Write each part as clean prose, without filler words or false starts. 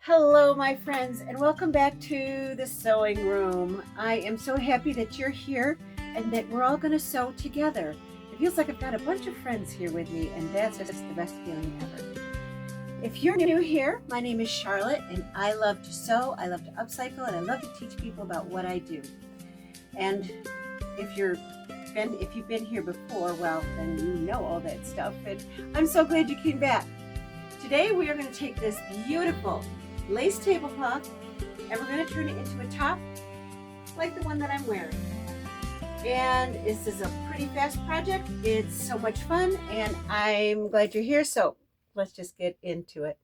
Hello, my friends, and welcome back to the sewing room. I am so happy that you're here and that we're all going to sew together. It feels like I've got a bunch of friends here with me, and that's just the best feeling ever. If you're new here, my name is Charlotte, and I love to sew, I love to upcycle, and I love to teach people about what I do. And if you've been here before, well, then you know all that stuff, and I'm so glad you came back. Today we are going to take this beautiful lace tablecloth and we're going to turn it into a top like the one that I'm wearing. And this is a pretty fast project. It's so much fun and I'm glad you're here. So let's just get into it.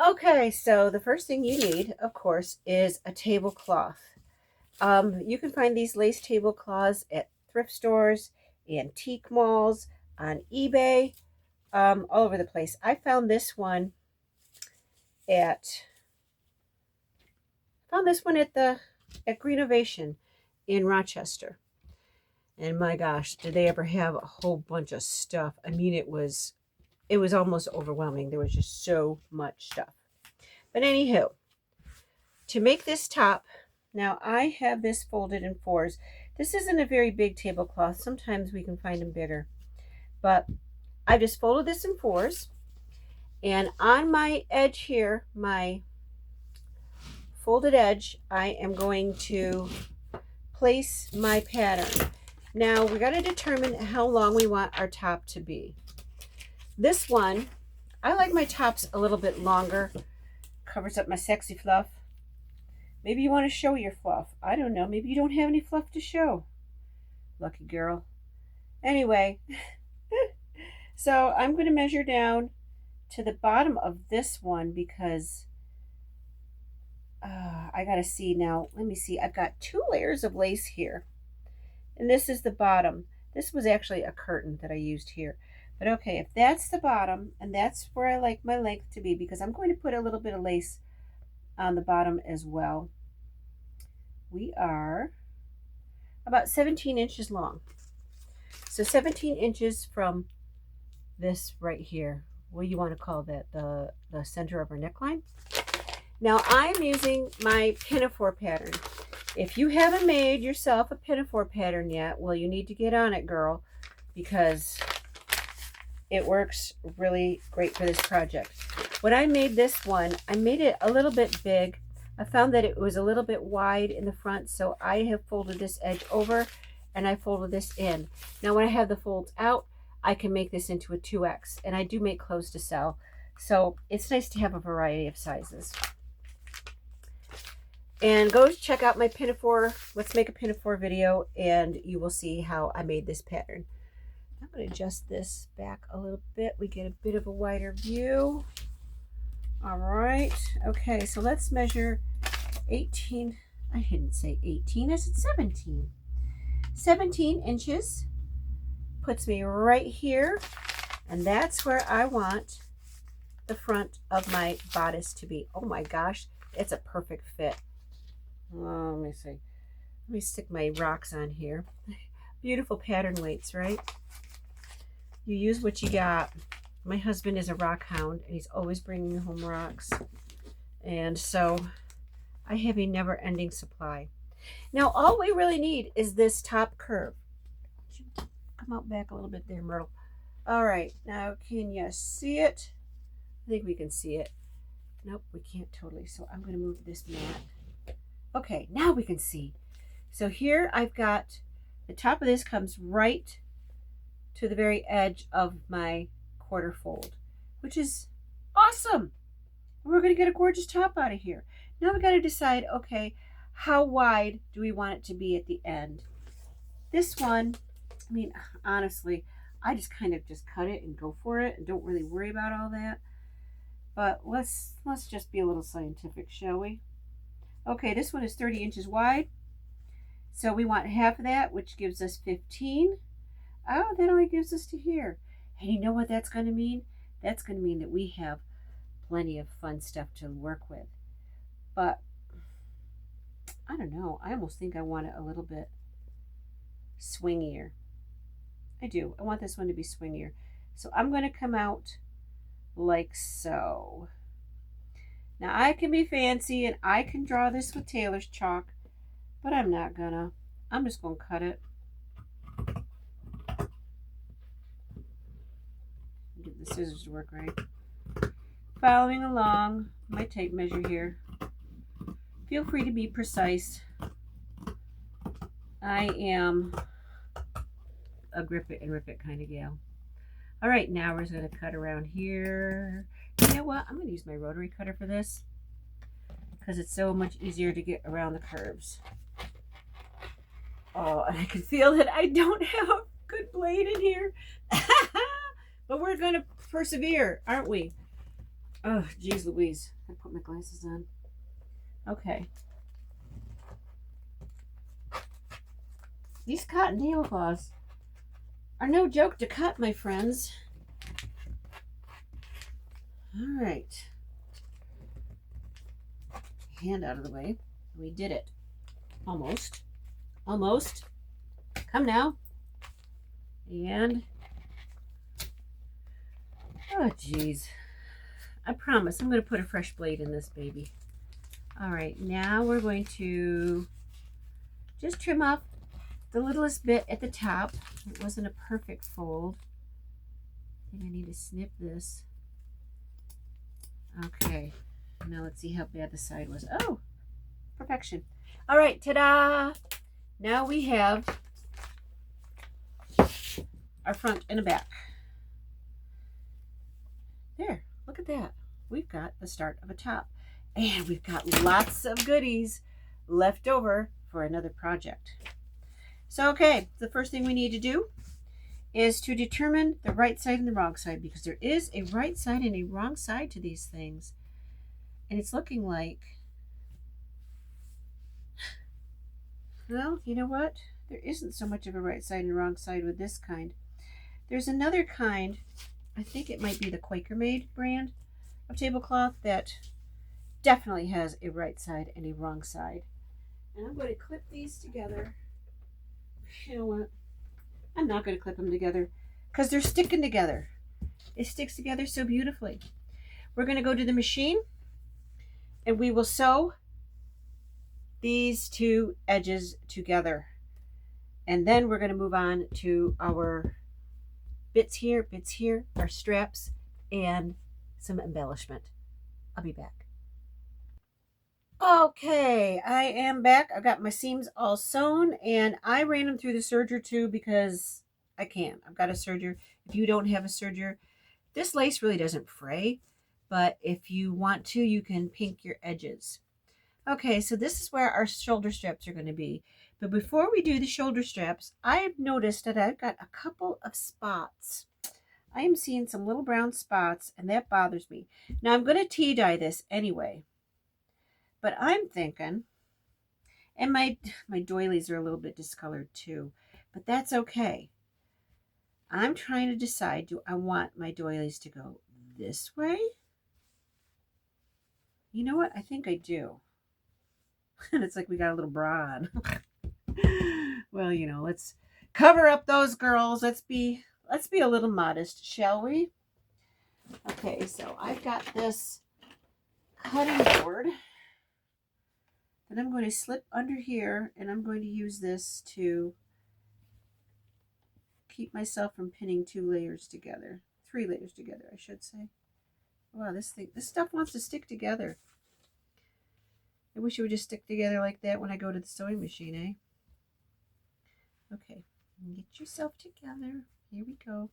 Okay, so the first thing you need, of course, is a tablecloth. You can find these lace tablecloths at thrift stores, antique malls, on eBay, all over the place. I found this one at Greenovation in Rochester. And my gosh, did they ever have a whole bunch of stuff. I mean, it was almost overwhelming. There was just so much stuff. But anywho, to make this top, now I have this folded in fours. This isn't a very big tablecloth. Sometimes we can find them bigger. But I just folded this in fours. And on my edge here, my folded edge, I am going to place my pattern. Now we got to determine how long we want our top to be. This one, I like my tops a little bit longer. Covers up my sexy fluff. Maybe you want to show your fluff. I don't know. Maybe you don't have any fluff to show. Lucky girl. Anyway, so I'm going to measure down to the bottom of this one because I gotta see now. Let me see. I've got 2 layers of lace here, and this is the bottom. This was actually a curtain that I used here. But okay, if that's the bottom, and that's where I like my length to be, because I'm going to put a little bit of lace on the bottom as well. We are about 17 inches long. So 17 inches from this right here. What do you want to call that? The center of our neckline? Now I'm using my pinafore pattern. If you haven't made yourself a pinafore pattern yet, well, you need to get on it, girl, because it works really great for this project. When I made this one, I made it a little bit big. I found that it was a little bit wide in the front, so I have folded this edge over and I folded this in. Now when I have the folds out, I can make this into a 2X, and I do make clothes to sell, so it's nice to have a variety of sizes. And go check out my pinafore, let's make a pinafore video, and you will see how I made this pattern. I'm going to adjust this back a little bit. We get a bit of a wider view. All right. Okay, so let's measure 18. I didn't say 18, I said 17. 17 inches puts me right here, and that's where I want the front of my bodice to be. Oh my gosh, it's a perfect fit. Oh, let me see. Let me stick my rocks on here. Beautiful pattern weights, right? You use what you got. My husband is a rock hound, and he's always bringing home rocks. And so I have a never-ending supply. Now, all we really need is this top curve. Come out back a little bit there, Myrtle. All right, now can you see it? I think we can see it. Nope, we can't totally, so I'm going to move this mat. Okay, now we can see. So here I've got, the top of this comes right to the very edge of my quarter fold, which is awesome. We're going to get a gorgeous top out of here. Now we got to decide, okay, how wide do we want it to be at the end? This one, I mean, honestly, I just kind of just cut it and go for it and don't really worry about all that. But let's just be a little scientific, shall we? Okay, this one is 30 inches wide. So we want half of that, which gives us 15. Oh, that only gives us to here. And you know what that's going to mean? That's going to mean that we have plenty of fun stuff to work with. But I don't know. I almost think I want it a little bit swingier. I do. I want this one to be swingier. So I'm going to come out like so. Now I can be fancy and I can draw this with tailor's chalk, but I'm not gonna. I'm just gonna cut it. Get the scissors to work right. Following along my tape measure here. Feel free to be precise. I am a grip it and rip it kind of gal. All right, now we're just going to cut around here. You know what? I'm going to use my rotary cutter for this because it's so much easier to get around the curves. Oh, and I can feel that I don't have a good blade in here. But we're going to persevere, aren't we? Oh, geez Louise. I put my glasses on. Okay. These cotton tablecloths are no joke to cut, my friends. All right. Hand out of the way. We did it. Almost. Almost. Come now. And, oh geez. I promise I'm going to put a fresh blade in this baby. All right, now we're going to just trim off the littlest bit at the top. It wasn't a perfect fold. I think I need to snip this. Okay, now let's see how bad the side was. Oh, perfection. All right, ta-da! Now we have our front and a back. There, look at that. We've got the start of a top. And we've got lots of goodies left over for another project. So, okay, the first thing we need to do is to determine the right side and the wrong side, because there is a right side and a wrong side to these things. And it's looking like, well, you know what? There isn't so much of a right side and wrong side with this kind. There's another kind, I think it might be the Quaker Made brand of tablecloth, that definitely has a right side and a wrong side. And I'm going to clip these together. You know what? I'm not going to clip them together because they're sticking together. It sticks together so beautifully. We're going to go to the machine and we will sew these two edges together. And then we're going to move on to our bits here, our straps, and some embellishment. I'll be back. Okay, I am back. I've got my seams all sewn and I ran them through the serger too because I can. I've got a serger. If you don't have a serger, this lace really doesn't fray, but if you want to, you can pink your edges. Okay, so this is where our shoulder straps are going to be. But before we do the shoulder straps, I've noticed that I've got a couple of spots. I am seeing some little brown spots and that bothers me. Now I'm going to tea dye this anyway. But I'm thinking, and my doilies are a little bit discolored too, but that's okay. I'm trying to decide, do I want my doilies to go this way? You know what? I think I do. And it's like we got a little bra on. Well, you know, let's cover up those girls. Let's be a little modest, shall we? Okay, so I've got this cutting board. And I'm going to slip under here and I'm going to use this to keep myself from pinning 2 layers together. 3 layers together, I should say. Wow, this stuff wants to stick together. I wish it would just stick together like that when I go to the sewing machine, eh? Okay, get yourself together. Here we go.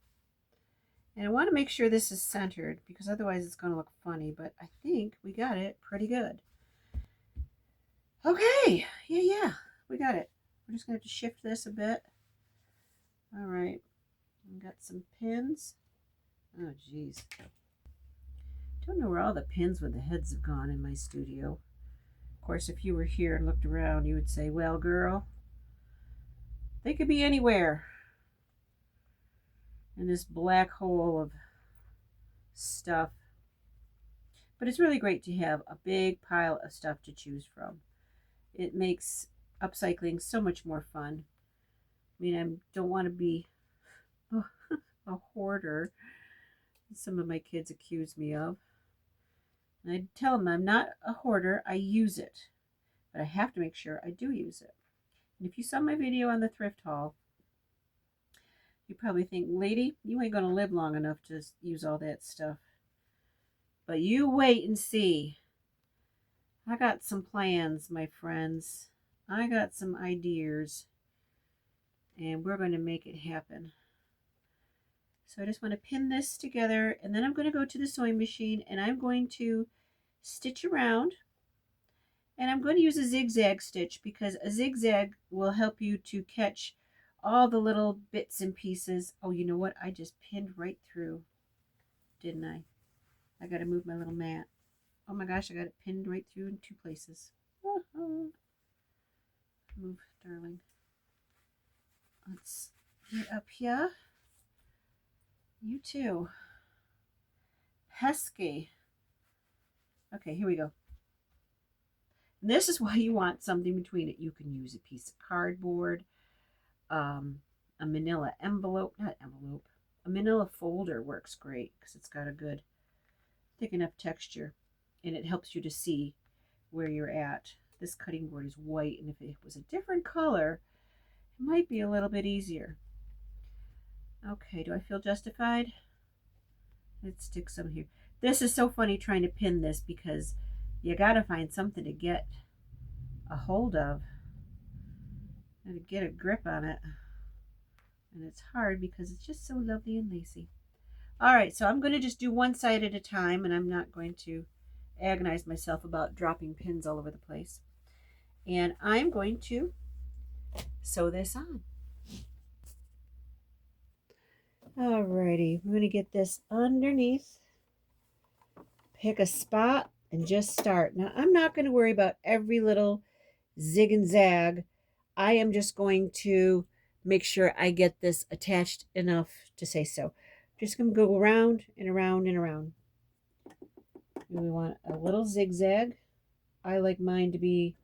And I want to make sure this is centered because otherwise it's going to look funny, but I think we got it pretty good. Okay, yeah, we got it. We're just going to have to shift this a bit. All right, we got some pins. Oh, geez. Don't know where all the pins with the heads have gone in my studio. Of course, if you were here and looked around, you would say, well, girl, they could be anywhere in this black hole of stuff. But it's really great to have a big pile of stuff to choose from. It makes upcycling so much more fun. I mean, I don't want to be a hoarder. Some of my kids accuse me of. And I tell them I'm not a hoarder, I use it. But I have to make sure I do use it. And if you saw my video on the thrift haul, you probably think, lady, you ain't going to live long enough to use all that stuff. But you wait and see. I got some plans, my friends. I got some ideas. And we're going to make it happen. So I just want to pin this together. And then I'm going to go to the sewing machine. And I'm going to stitch around. And I'm going to use a zigzag stitch because a zigzag will help you to catch all the little bits and pieces. Oh, you know what? I just pinned right through, didn't I? I got to move my little mat. Oh my gosh, I got it pinned right through in 2 places. Move, darling. Let's get up here. You too. Pesky. Okay, here we go. And this is why you want something between it. You can use a piece of cardboard, a manila envelope, a manila folder works great because it's got a good thick enough texture and it helps you to see where you're at. This cutting board is white, and if it was a different color, it might be a little bit easier. Okay, do I feel justified? Let's stick some here. This is so funny trying to pin this because you gotta find something to get a hold of and to get a grip on it. And it's hard because it's just so lovely and lacy. All right, so I'm going to just do one side at a time, and I'm not going to agonize myself about dropping pins all over the place. And I'm going to sew this on. All righty, we're going to get this underneath. Pick a spot and just start. Now, I'm not going to worry about every little zig and zag. I am just going to make sure I get this attached enough to say so. Just going to go around and around and around. And we want a little zigzag. I like mine to be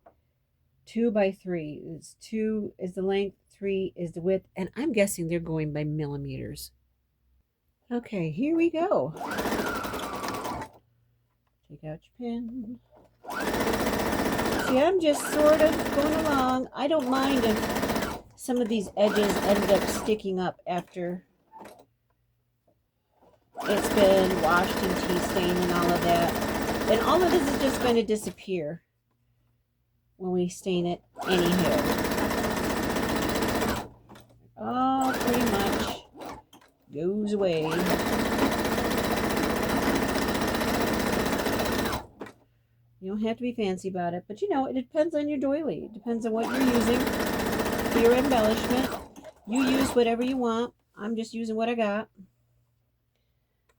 2 by 3. It's 2 is the length, 3 is the width, and I'm guessing they're going by millimeters. Okay, here we go. Take out your pin. See, I'm just sort of going along. I don't mind if some of these edges end up sticking up after it's been washed and tea stained and all of that. And all of this is just going to disappear when we stain it anyhow. Oh, pretty much goes away. You don't have to be fancy about it, but you know, it depends on your doily. It depends on what you're using for your embellishment. You use whatever you want. I'm just using what I got.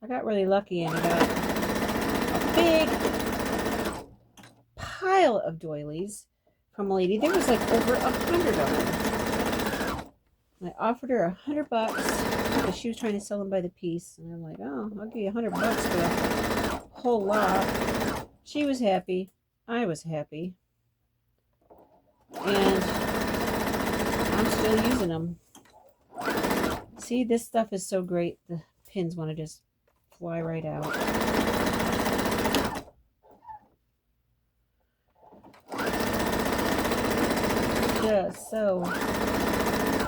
I got really lucky and I got a big pile of doilies from a lady. There was like over 100 of them. I offered her $100 because she was trying to sell them by the piece. And I'm like, oh, I'll give you $100 for a whole lot. She was happy. I was happy. And I'm still using them. See, this stuff is so great. The pins want to just fly right out. Just so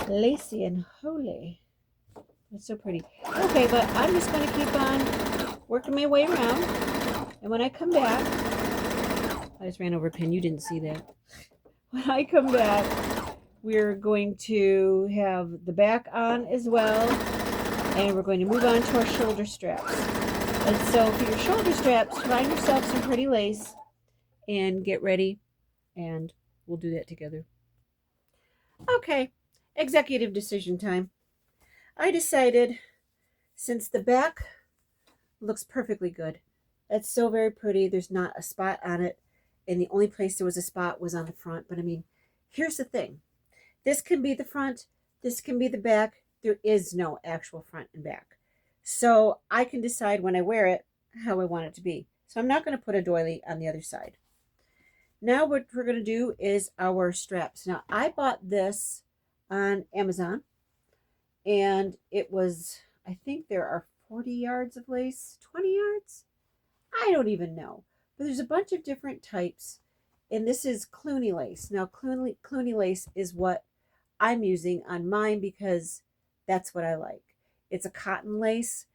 lacy and holy. It's so pretty. Okay, but I'm just going to keep on working my way around. And when I come back, I just ran over a pin. You didn't see that. When I come back, we're going to have the back on as well. And we're going to move on to our shoulder straps. And so for your shoulder straps, find yourself some pretty lace and get ready. And we'll do that together. Okay, executive decision time. I decided, since the back looks perfectly good, it's so very pretty, there's not a spot on it, and the only place there was a spot was on the front. But I mean, here's the thing. This can be the front, this can be the back. There is no actual front and back. So I can decide when I wear it how I want it to be. So I'm not going to put a doily on the other side. Now what we're going to do is our straps. Now I bought this on Amazon, and it was, I think there are 40 yards of lace, 20 yards? I don't even know. But there's a bunch of different types, and this is Cluny lace. Now, Cluny lace is what I'm using on mine because that's what I like. It's a cotton lace,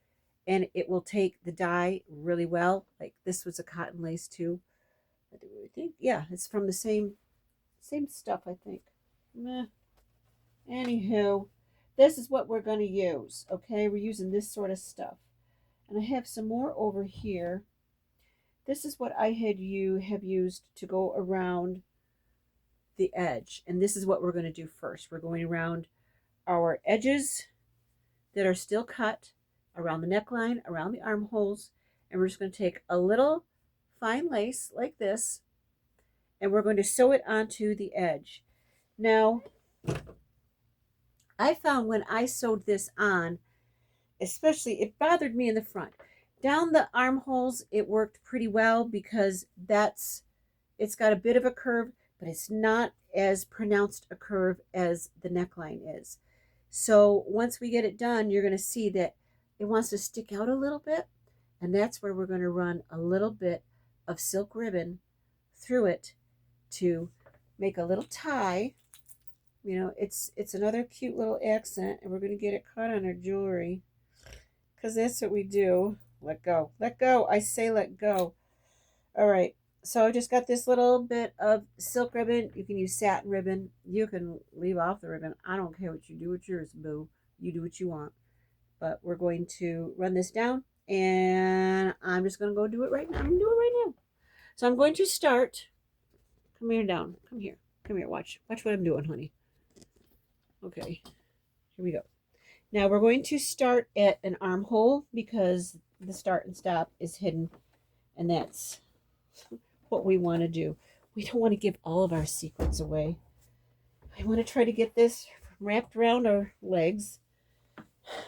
and it will take the dye really well. Like this was a cotton lace too. I think, yeah, it's from the same stuff, I think. Meh. Anywho, this is what we're going to use, okay? We're using this sort of stuff. And I have some more over here. This is what I have used to go around the edge. And this is what we're going to do first. We're going around our edges that are still cut, around the neckline, around the armholes. And we're just going to take a little fine lace like this, and we're going to sew it onto the edge. Now, I found when I sewed this on, especially, it bothered me in the front. Down the armholes, it worked pretty well because it's got a bit of a curve, but it's not as pronounced a curve as the neckline is. So once we get it done, you're going to see that it wants to stick out a little bit, and that's where we're going to run a little bit of silk ribbon through it to make a little tie. You know, it's another cute little accent, and we're going to get it caught on our jewelry because that's what we do. Let go. Let go. I say let go. All right. So I just got this little bit of silk ribbon. You can use satin ribbon. You can leave off the ribbon. I don't care what you do with yours, boo. You do what you want. But we're going to run this down, and I'm just going to go do it right now. I'm going to do it right now. So I'm going to start. Come here down. Come here. Come here. Watch what I'm doing, honey. Okay. Here we go. Now we're going to start at an armhole because the start and stop is hidden, and that's what we want to do. We don't want to give all of our secrets away. I want to try to get this wrapped around our legs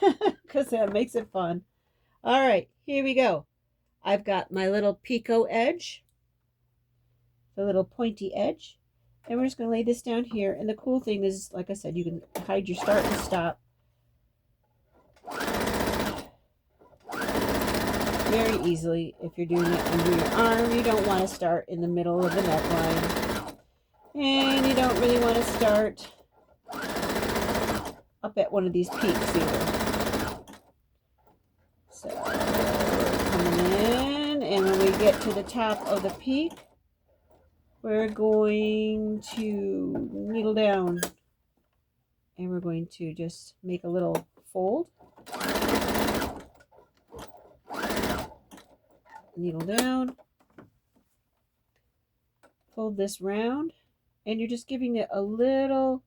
because that makes it fun. All right, here we go. I've got my little picot edge, the little pointy edge, and we're just going to lay this down here. And the cool thing is, like I said, you can hide your start and stop very easily if you're doing it under your arm. You don't want to start in the middle of the neckline, and you don't really want to start up at one of these peaks either. So we're coming in, and when we get to the top of the peak, we're going to needle down, and we're going to just make a little fold. Needle down, fold this round, and you're just giving it a little,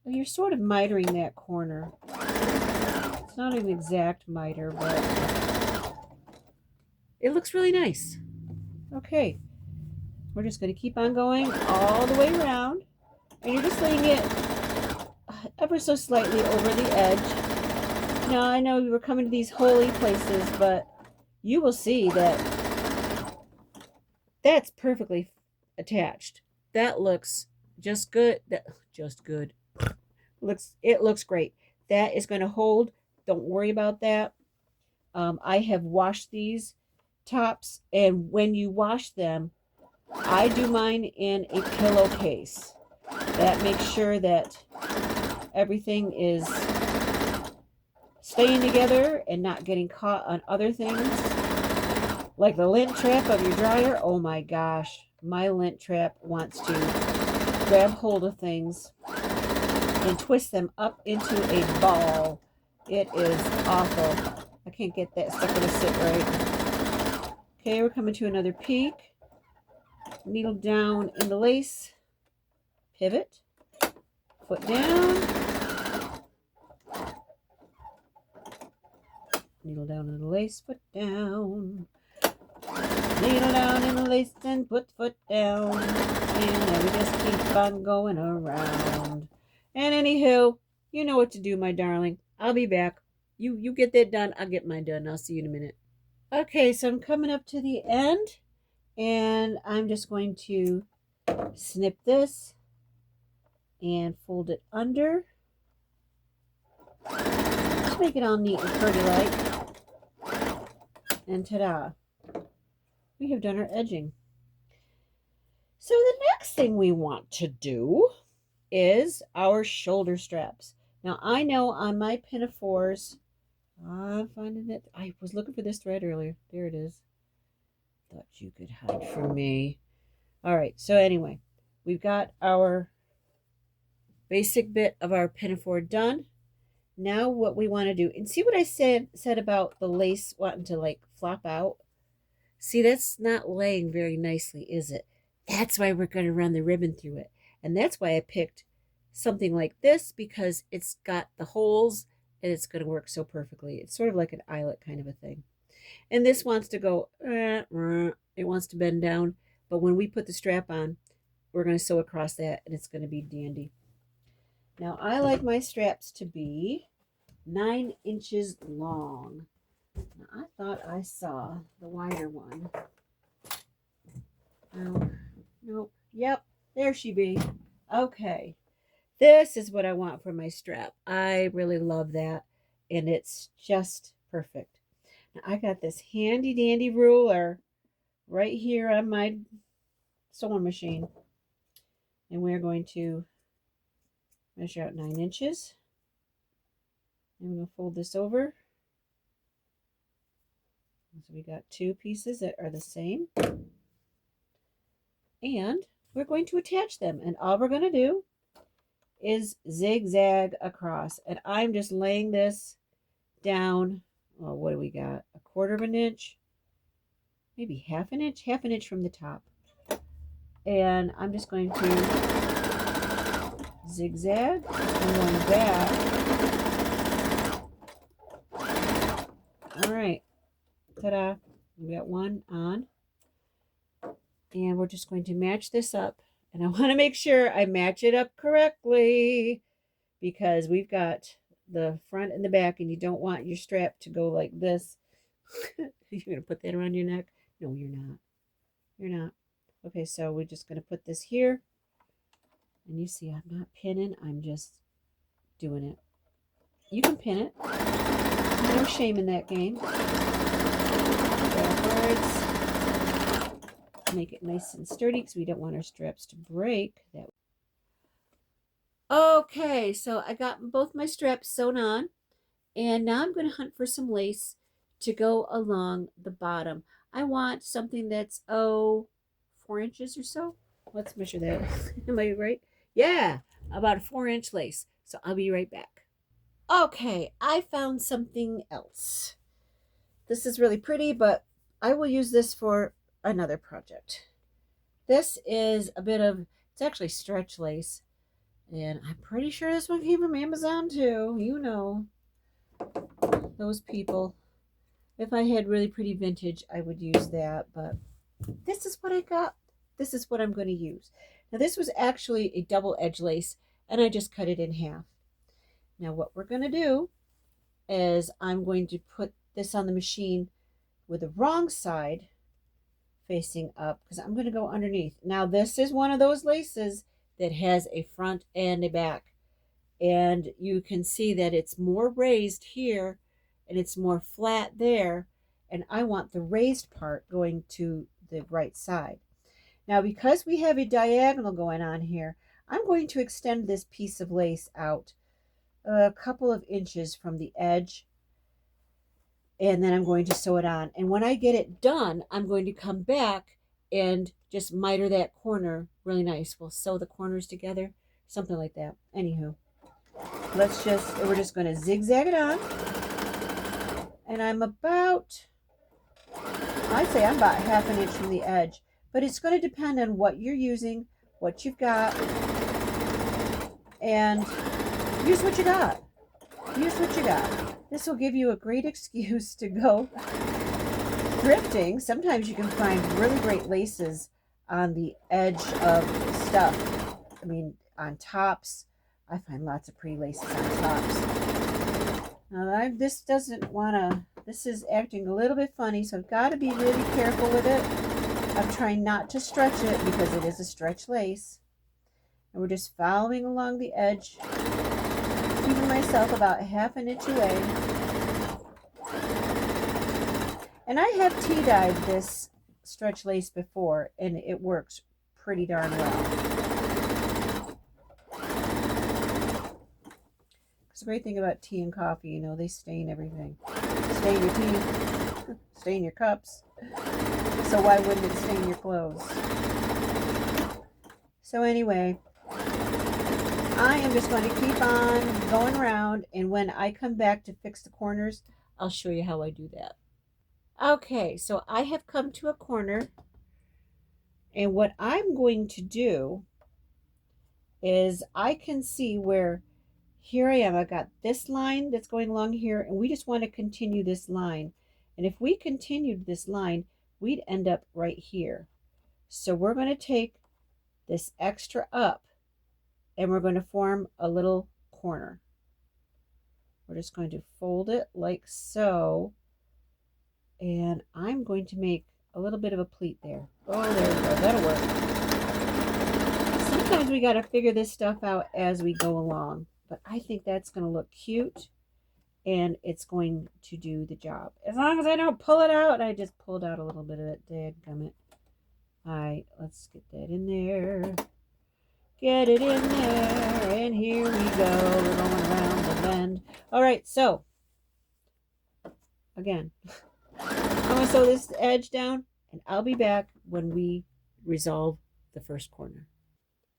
you're sort of mitering that corner. It's not an exact miter, but it looks really nice. Okay, we're just going to keep on going all the way around, and you're just laying it ever so slightly over the edge. Now, I know we were coming to these holy places, but you will see that that's perfectly attached. That looks just good. It looks great. That is going to hold. Don't worry about that. I have washed these tops, and when you wash them, I do mine in a pillowcase. That makes sure that everything is staying together and not getting caught on other things. Like the lint trap of your dryer. Oh my gosh. My lint trap wants to grab hold of things and twist them up into a ball. It is awful. I can't get that sucker to sit right. Okay, we're coming to another peak. Needle down in the lace. Pivot. Foot down. Needle down in the lace, foot down. Needle down in the lace and put foot down. And then we just keep on going around. And anywho, you know what to do, my darling. I'll be back. You get that done, I'll get mine done. I'll see you in a minute. Okay, so I'm coming up to the end, and I'm just going to snip this and fold it under. Make it all neat and pretty like. And ta-da. we have done our edging. So the next thing we want to do is our shoulder straps. Now I know on my pinafores, I'm finding it. I was looking for this thread earlier. There it is. Thought you could hide from me. All right, so anyway, we've got our basic bit of our pinafore done. Now what we want to do, and see what I said about the lace wanting to like flop out? See, that's not laying very nicely, is it? That's why we're going to run the ribbon through it. And that's why I picked something like this, because it's got the holes and it's going to work so perfectly. It's sort of like an eyelet kind of a thing. And this wants to go, it wants to bend down. But when we put the strap on, we're going to sew across that and it's going to be dandy. Now, I like my straps to be 9 inches long. Now, I thought I saw the wider one. Oh, nope. Yep, there she be. Okay. This is what I want for my strap. I really love that, and it's just perfect. Now, I got this handy dandy ruler right here on my sewing machine, and we're going to measure out 9 inches. I'm going to fold this over. So we got 2 pieces that are the same. And we're going to attach them. And all we're going to do is zigzag across. And I'm just laying this down. Oh, what do we got? 1/4 of an inch? Maybe half an inch? Half an inch from the top. And I'm just going to zigzag and going back. All right. Ta-da. We got one on. And we're just going to match this up. And I want to make sure I match it up correctly, because we've got the front and the back, and you don't want your strap to go like this. You're going to put that around your neck? No, you're not. You're not. Okay, so we're just going to put this here. And you see, I'm not pinning. I'm just doing it. You can pin it. No shame in that game. Backwards. Make it nice and sturdy because we don't want our straps to break. Okay, so I got both my straps sewn on, and now I'm going to hunt for some lace to go along the bottom. I want something that's 4 inches or so. Let's measure that. Am I right? Yeah, about a 4-inch lace. So I'll be right back. Okay, I found something else. This is really pretty, but I will use this for another project. This is a bit of, it's actually stretch lace, and I'm pretty sure this one came from Amazon too. You know, those people. If I had really pretty vintage, I would use that, but this is what I got. This is what I'm going to use. Now, this was actually a double-edged lace, and I just cut it in half. Now, what we're going to do is I'm going to put this on the machine with the wrong side facing up, because I'm going to go underneath. Now, this is one of those laces that has a front and a back, and you can see that it's more raised here and it's more flat there, and I want the raised part going to the right side. Now, because we have a diagonal going on here, I'm going to extend this piece of lace out a couple of inches from the edge, and then I'm going to sew it on. And when I get it done, I'm going to come back and just miter that corner really nice. We'll sew the corners together, something like that. Anywho, we're just going to zigzag it on. And I'd say I'm about half an inch from the edge. But it's going to depend on what you're using, what you've got, and use what you got. Use what you got. This will give you a great excuse to go thrifting. Sometimes you can find really great laces on the edge of stuff. I mean, on tops. I find lots of pretty laces on tops. Now, this is acting a little bit funny, so I've got to be really careful with it. I'm trying not to stretch it because it is a stretch lace. And we're just following along the edge, keeping myself about half an inch away. And I have tea-dyed this stretch lace before, and it works pretty darn well. It's the great thing about tea and coffee, you know, they stain everything. Stain your tea, stain your cups. So why wouldn't it stain your clothes? So anyway, I am just going to keep on going around, and when I come back to fix the corners, I'll show you how I do that. Okay, so I have come to a corner, and what I'm going to do is I can see where here I am. I've got this line that's going along here, and we just want to continue this line. And if we continued this line, we'd end up right here. So we're going to take this extra up, and we're going to form a little corner. We're just going to fold it like so. And I'm going to make a little bit of a pleat there. Oh, there we go. That'll work. Sometimes we got to figure this stuff out as we go along. But I think that's going to look cute. And it's going to do the job. As long as I don't pull it out. I just pulled out a little bit of it. Dadgummit. All right. Let's get that in there. Get it in there. And here we go. We're going around the bend. All right. So, again. I'm going to sew this edge down, and I'll be back when we resolve the first corner.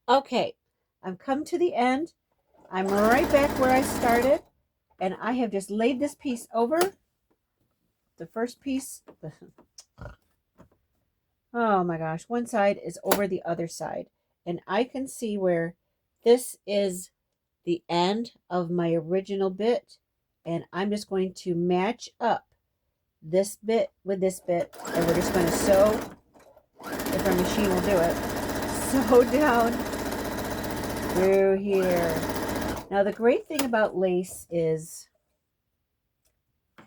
Okay, I've come to the end. I'm right back where I started, and I have just laid this piece over the first piece. Oh my gosh, one side is over the other side, and I can see where this is the end of my original bit, and I'm just going to match up this bit with this bit, and we're just going to sew, if our machine will do it, sew down through here. Now the great thing about lace is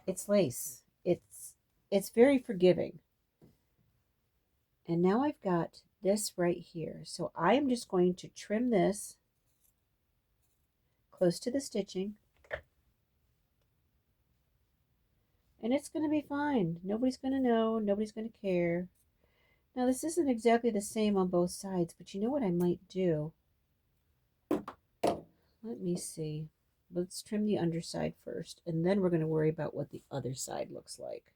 it's lace. It's very forgiving. And now I've got this right here, so I am just going to trim this close to the stitching. And it's going to be fine. Nobody's going to know. Nobody's going to care. Now, this isn't exactly the same on both sides, but you know what I might do? Let me see. Let's trim the underside first, and then we're going to worry about what the other side looks like.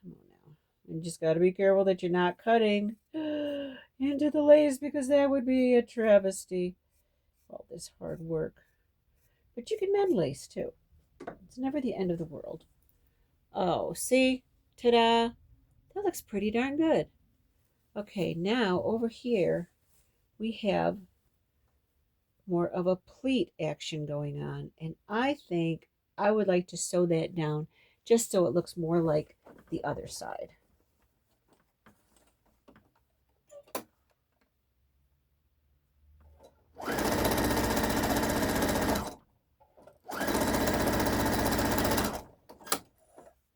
Come on now. You just got to be careful that you're not cutting into the lace, because that would be a travesty. All this hard work. But you can mend lace, too. It's never the end of the world. Oh, see? Ta-da! That looks pretty darn good. Okay, now over here we have more of a pleat action going on. And I think I would like to sew that down just so it looks more like the other side.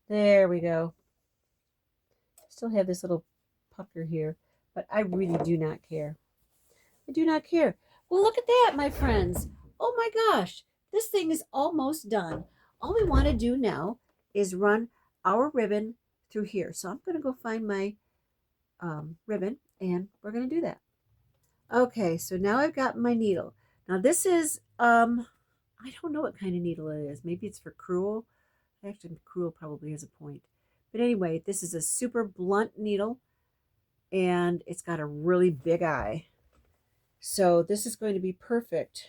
There we go. Still have this little pucker here, but I really do not care. I do not care. Well, look at that, my friends. Oh my gosh, this thing is almost done. All we want to do now is run our ribbon through here. So I'm going to go find my ribbon, and we're going to do that. Okay, so now I've got my needle. Now this is, I don't know what kind of needle it is. Maybe it's for crewel. Actually, crewel probably has a point. But anyway, this is a super blunt needle, and it's got a really big eye. So this is going to be perfect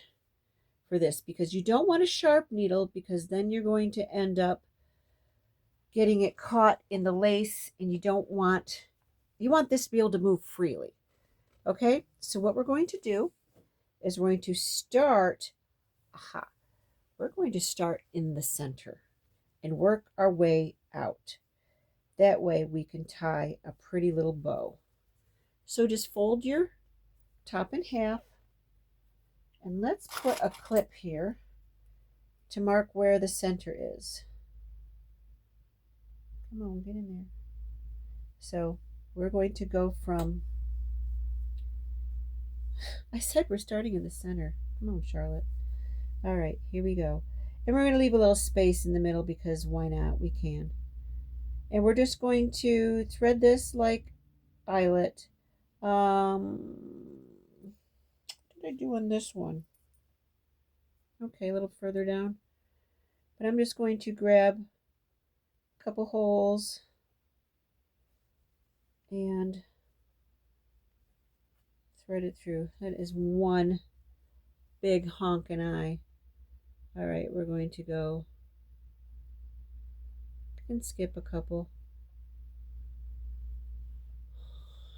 for this, because you don't want a sharp needle, because then you're going to end up getting it caught in the lace, and you want this to be able to move freely. Okay, so what we're going to do is we're going to start, we're going to start in the center and work our way out. That way we can tie a pretty little bow. So just fold your top in half, and let's put a clip here to mark where the center is. Come on, get in there. So we're going to go from, I said we're starting in the center. Come on, Charlotte. All right, here we go. And we're going to leave a little space in the middle, because why not? We can. And we're just going to thread this like eyelet. What did I do on this one? Okay, a little further down. But I'm just going to grab a couple holes and thread it through. That is one big honkin' eye. All right, we're going to go and skip a couple.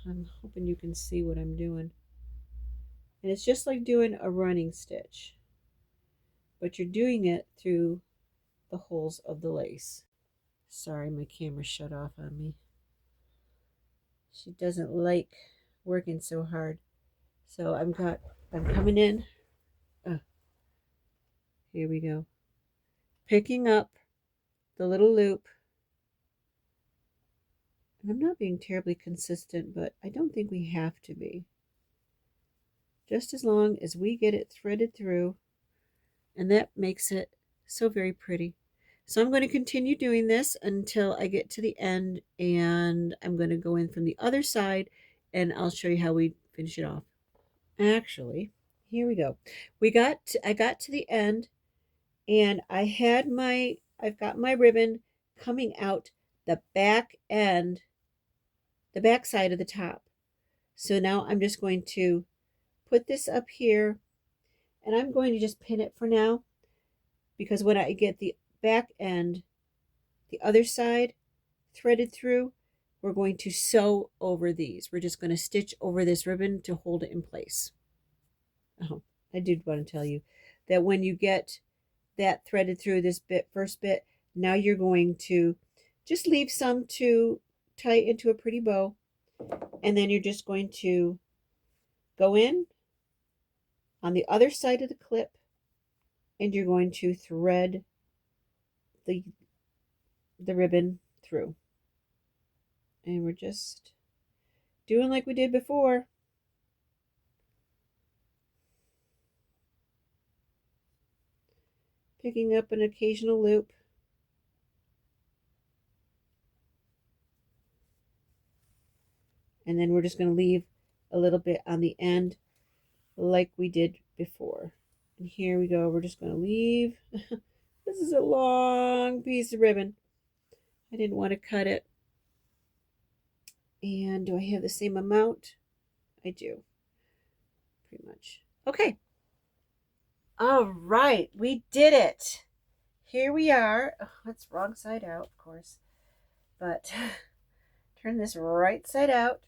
I'm hoping you can see what I'm doing. And it's just like doing a running stitch, but you're doing it through the holes of the lace. Sorry, my camera shut off on me. She doesn't like working so hard. So I'm coming in. Here we go. Picking up the little loop. And I'm not being terribly consistent, but I don't think we have to be. Just as long as we get it threaded through, and that makes it so very pretty. So I'm going to continue doing this until I get to the end, and I'm going to go in from the other side, and I'll show you how we finish it off. Actually, here we go. I got to the end, and I've got my ribbon coming out the back end, the back side of the top. So now I'm just going to put this up here, and I'm going to just pin it for now, because when I get the back end, the other side threaded through, we're going to sew over these. We're just going to stitch over this ribbon to hold it in place. Oh, I did want to tell you that when you get that threaded through this first bit, now you're going to just leave some to tie into a pretty bow, and then you're just going to go in on the other side of the clip, and you're going to thread the ribbon through. And we're just doing like we did before. Picking up an occasional loop. And then we're just going to leave a little bit on the end like we did before. And here we go. We're just going to leave. This is a long piece of ribbon. I didn't want to cut it. And do I have the same amount? I do. Pretty much. Okay. All right. We did it. Here we are. Oh, that's wrong side out, of course. But turn this right side out.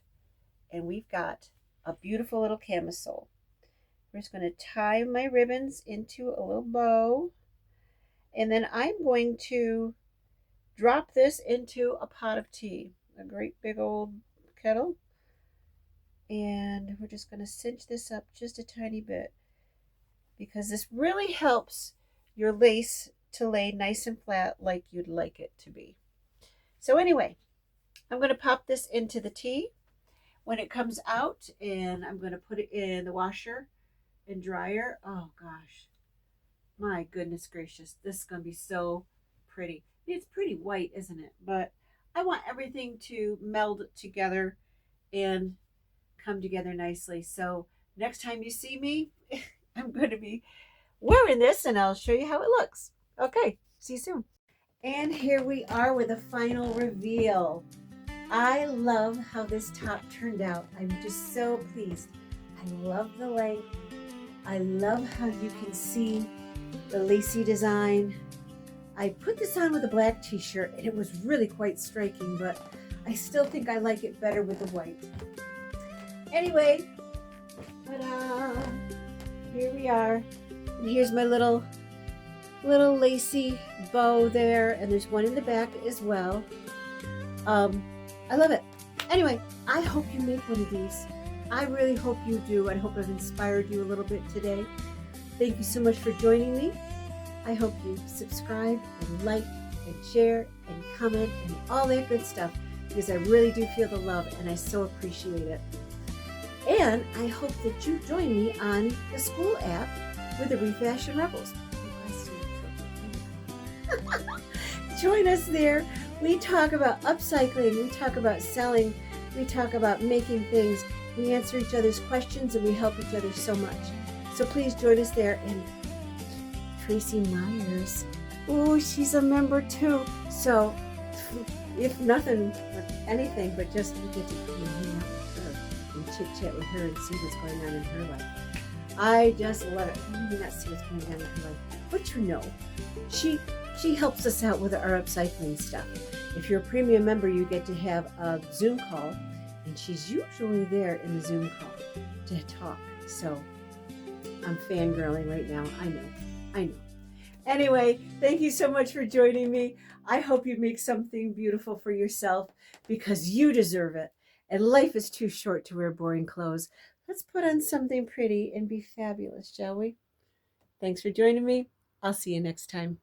And we've got a beautiful little camisole. We're just going to tie my ribbons into a little bow. And then I'm going to drop this into a pot of tea, a great big old kettle. And we're just going to cinch this up just a tiny bit, because this really helps your lace to lay nice and flat like you'd like it to be. So anyway, I'm going to pop this into the tea when it comes out, and I'm going to put it in the washer and dryer. Oh gosh, my goodness gracious, this is going to be so pretty. It's pretty white, isn't it? But I want everything to meld together and come together nicely. So next time you see me, I'm going to be wearing this, and I'll show you how it looks. Okay, see you soon. And here we are with the final reveal. I love how this top turned out. I'm just so pleased. I love the length. I love how you can see the lacy design. I put this on with a black t-shirt, and it was really quite striking, but I still think I like it better with the white. Anyway, ta-da! Here we are. And here's my little lacy bow there, and there's one in the back as well. I love it. Anyway, I hope you make one of these. I really hope you do. I hope I've inspired you a little bit today. Thank you so much for joining me. I hope you subscribe and like and share and comment and all that good stuff, because I really do feel the love, and I so appreciate it. And I hope that you join me on the school app with the Refashion Rebels. Join us there We talk about upcycling, we talk about selling, we talk about making things. We answer each other's questions and we help each other so much. So please join us there. And Tracy Myers, oh, she's a member too. So if nothing, anything, but just we get to come and hang out with her and chit chat with her and see what's going on in her life. I just love it. Maybe not see what's going on in her life, but you know, she helps us out with our upcycling stuff. If you're a premium member, you get to have a Zoom call, and she's usually there in the Zoom call to talk. So I'm fangirling right now. I know. Anyway, thank you so much for joining me. I hope you make something beautiful for yourself because you deserve it. And life is too short to wear boring clothes. Let's put on something pretty and be fabulous, shall we? Thanks for joining me. I'll see you next time.